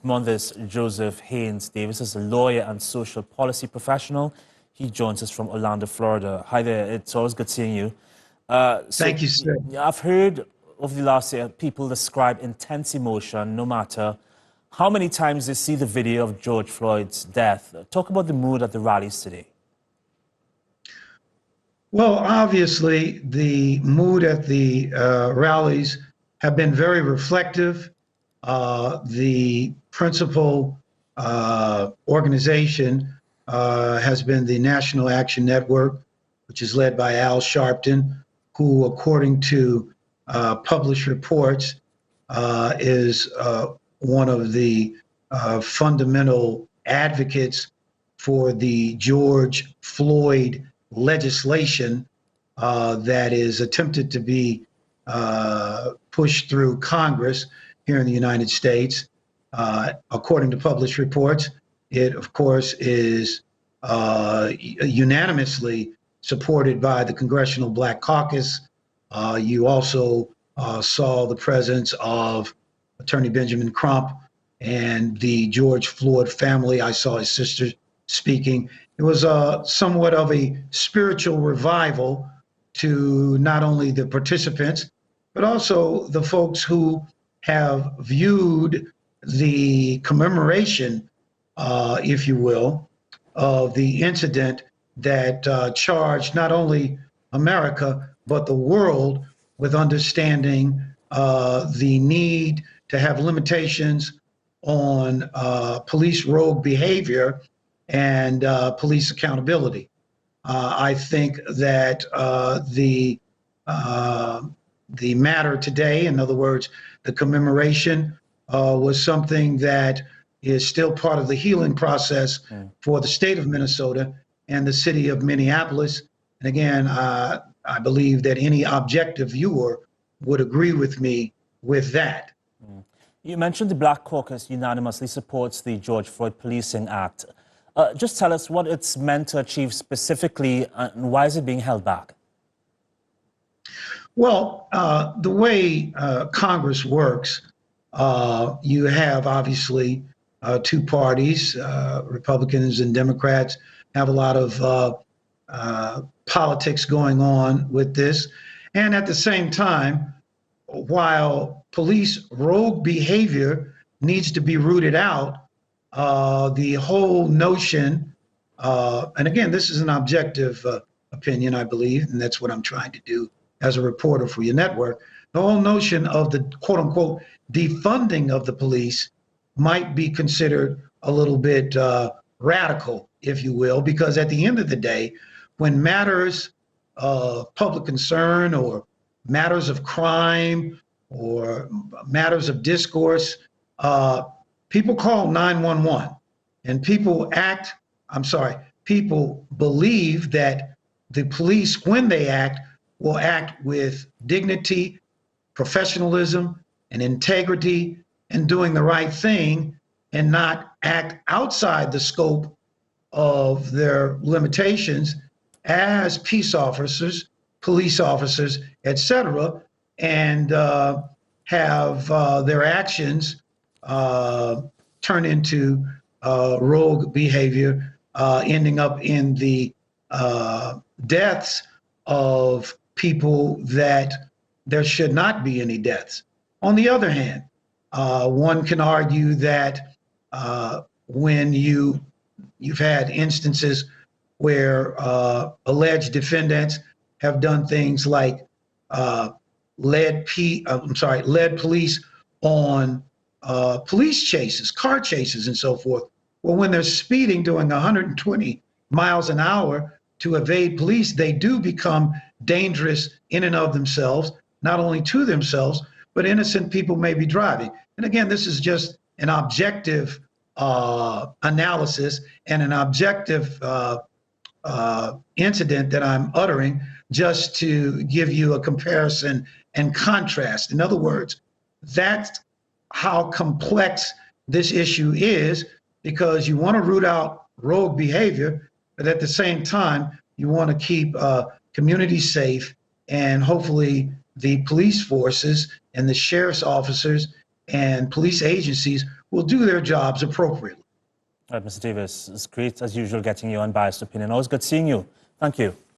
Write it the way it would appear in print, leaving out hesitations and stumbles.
I'm on this. Joseph Haynes Davis is a lawyer and social policy professional. He joins us from Orlando, Florida. Hi there. It's always good seeing you. Thank you, sir. I've heard over the last year people describe intense emotion no matter how many times they see the video of George Floyd's death. Talk about the mood at the rallies today. Well, obviously, the mood at the rallies have been very reflective. The principal organization has been the National Action Network, which is led by Al Sharpton, who, according to published reports, is one of the fundamental advocates for the George Floyd legislation that is attempted to be pushed through Congress here in the United States. According to published reports, it, of course, is unanimously supported by the Congressional Black Caucus. You also saw the presence of Attorney Benjamin Crump and the George Floyd family. I saw his sister speaking. It was somewhat of a spiritual revival to not only the participants, but also the folks who have viewed the commemoration, if you will, of the incident that charged not only America, but the world with understanding the need to have limitations on police rogue behavior and police accountability. I think that the matter today, in other words, the commemoration, was something that is still part of the healing process for the state of Minnesota and the city of Minneapolis. And again, I believe that any objective viewer would agree with me with that. You mentioned the Black Caucus unanimously supports the George Floyd Policing Act. Just tell us what it's meant to achieve specifically and why is it being held back? Well, the way Congress works, you have obviously two parties, Republicans and Democrats, have a lot of politics going on with this. And at the same time, while police rogue behavior needs to be rooted out, the whole notion, and again, this is an objective opinion, I believe, and that's what I'm trying to do as a reporter for your network, the whole notion of the quote unquote defunding of the police might be considered a little bit radical, if you will, because at the end of the day, when matters of public concern or matters of crime or matters of discourse, people call 911 and people believe that the police, when they act, will act with dignity, professionalism, and integrity, and doing the right thing, and not act outside the scope of their limitations as peace officers, police officers, etc., and have their actions turn into rogue behavior, ending up in the deaths of people that there should not be any deaths. On the other hand, one can argue that when you've had instances where alleged defendants have done things like led police on police chases, car chases, and so forth. Well, when they're speeding doing 120 miles an hour to evade police, they do become dangerous in and of themselves, not only to themselves, but innocent people may be driving. And again, this is just an objective analysis and an objective incident that I'm uttering just to give you a comparison and contrast. In other words, that's how complex this issue is, because you want to root out rogue behavior, but at the same time, you want to keep communities safe, and hopefully the police forces and the sheriff's officers and police agencies will do their jobs appropriately. All right, Mr. Davis, it's great, as usual, getting your unbiased opinion. Always good seeing you. Thank you.